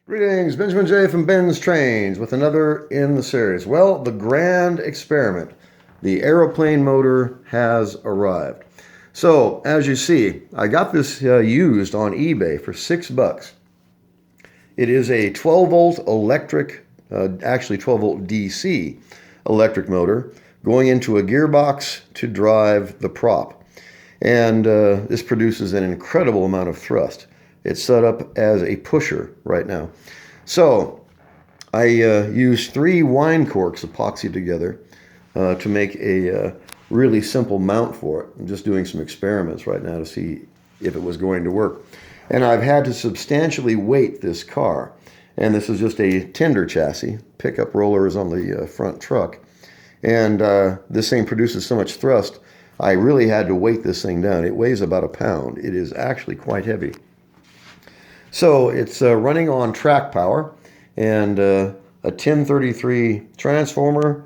Greetings, Benjamin J. from Ben's Trains with another in the series. Well, the grand experiment, the aeroplane motor has arrived. So, as you see, I got this used on eBay for $6. It is a 12-volt electric, actually 12-volt DC electric motor going into a gearbox to drive the prop. And this produces an incredible amount of thrust. It's set up as a pusher right now. So I used 3 wine corks epoxied together to make a really simple mount for it. I'm just doing some experiments right now to see if it was going to work. And I've had to substantially weight this car. And this is just a tender chassis. Pickup roller is on the front truck. And this thing produces so much thrust, I really had to weight this thing down. It weighs about a pound. It is actually quite heavy. So it's running on track power and a 1033 transformer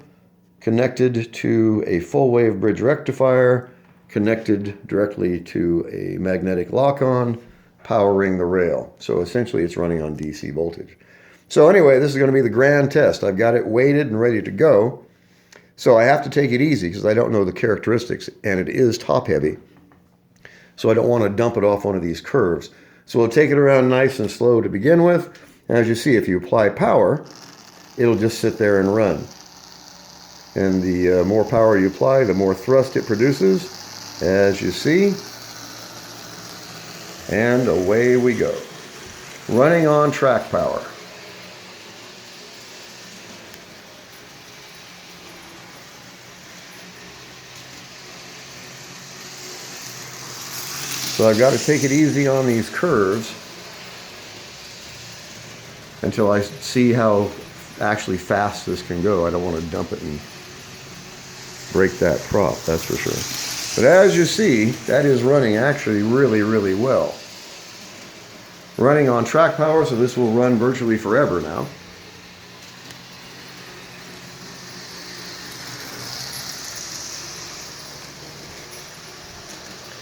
connected to a full wave bridge rectifier, connected directly to a magnetic lock-on, powering the rail. So essentially it's running on DC voltage. So anyway, this is going to be the grand test. I've got it weighted and ready to go. So I have to take it easy because I don't know the characteristics, and it is top heavy. So I don't want to dump it off one of these curves. So we'll take it around nice and slow to begin with. And as you see, if you apply power, it'll just sit there and run. And the more power you apply, the more thrust it produces, as you see. And away we go. Running on track power. So I've got to take it easy on these curves until I see how actually fast this can go. I don't want to dump it and break that prop, that's for sure. But as you see, that is running actually really, really well. Running on track power, so this will run virtually forever now.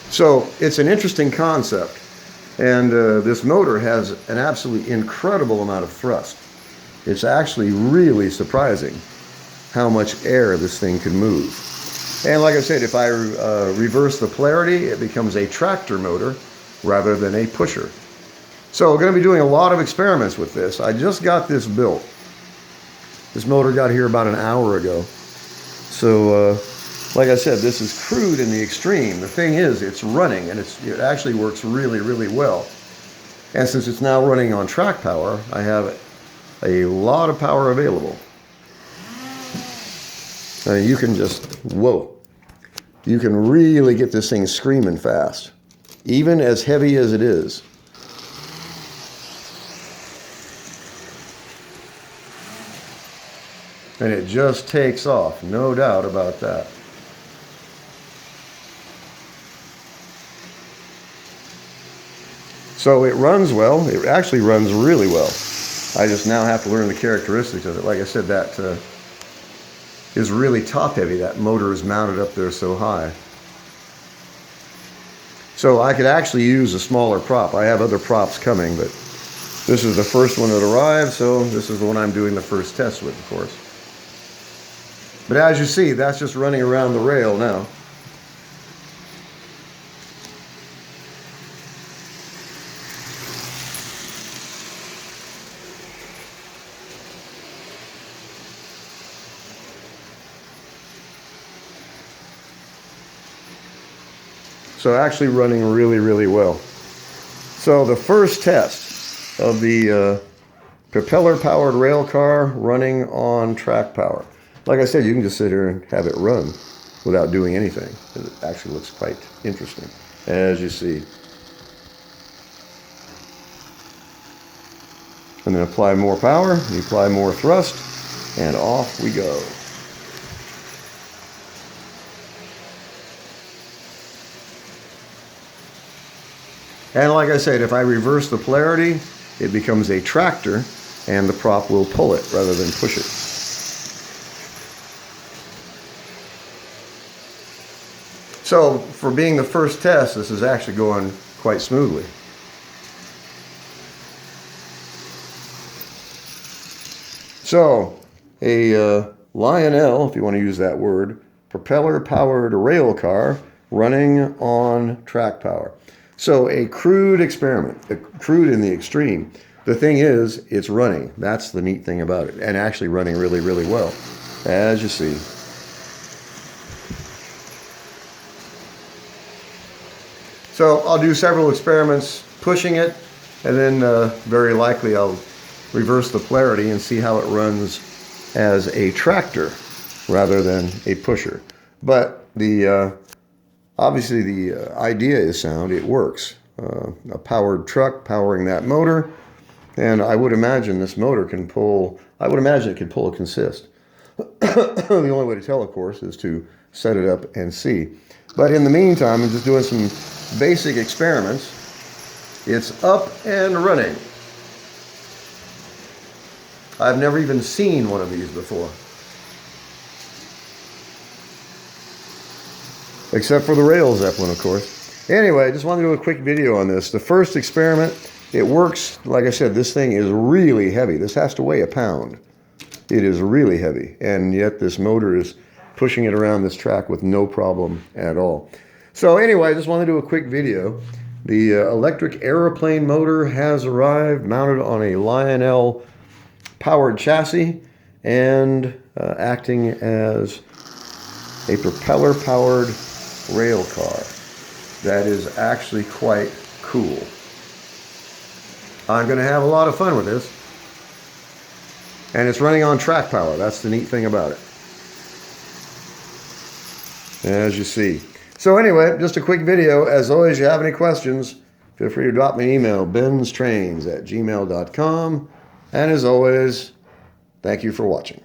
So it's an interesting concept, and this motor has an absolutely incredible amount of thrust. It's actually really surprising how much air this thing can move. And like I said, if I reverse the polarity, it becomes a tractor motor rather than a pusher. So we're going to be doing a lot of experiments with this. I just got this built. This motor got here about an hour ago. So like I said, this is crude in the extreme. The thing is, it's running, and it actually works really, really well. And since it's now running on track power, I have a lot of power available. I mean, you can just, whoa. You can really get this thing screaming fast, even as heavy as it is. And it just takes off, no doubt about that. So it runs well. It actually runs really well. I just now have to learn the characteristics of it. Like I said, that is really top heavy. That motor is mounted up there so high. So I could actually use a smaller prop. I have other props coming, but this is the first one that arrived, so this is the one I'm doing the first test with, of course. But as you see, that's just running around the rail now. So actually running really, really well. So the first test of the propeller-powered rail car running on track power. Like I said, you can just sit here and have it run without doing anything. It actually looks quite interesting, as you see. And then apply more power, you apply more thrust, and off we go. And like I said, if I reverse the polarity, it becomes a tractor, and the prop will pull it rather than push it. So for being the first test, this is actually going quite smoothly. So, a Lionel, if you want to use that word, propeller-powered rail car running on track power. So, a crude experiment, crude in the extreme. The thing is, it's running. That's the neat thing about it, and actually running really, really well, as you see. So I'll do several experiments pushing it, and then very likely I'll reverse the polarity and see how it runs as a tractor rather than a pusher. But the obviously the idea is sound. It works. A powered truck powering that motor, and I would imagine this motor can pull. I would imagine it could pull a consist. The only way to tell, of course, is to set it up and see. But in the meantime, I'm just doing some basic experiments. It's up and running. I've never even seen one of these before, except for the rail Zeppelin, of course. Anyway, I just wanted to do a quick video on this. The first experiment, it works. Like I said, this thing is really heavy. This has to weigh a pound. It is really heavy, and yet this motor is pushing it around this track with no problem at all. So anyway, I just want to do a quick video. The electric aeroplane motor has arrived, mounted on a Lionel powered chassis and acting as a propeller powered rail car. That is actually quite cool. I'm going to have a lot of fun with this. And it's running on track power. That's the neat thing about it, as you see. So anyway, just a quick video. As always, if you have any questions, feel free to drop me an email, BENZTRAINZ@gmail.com. And as always, thank you for watching.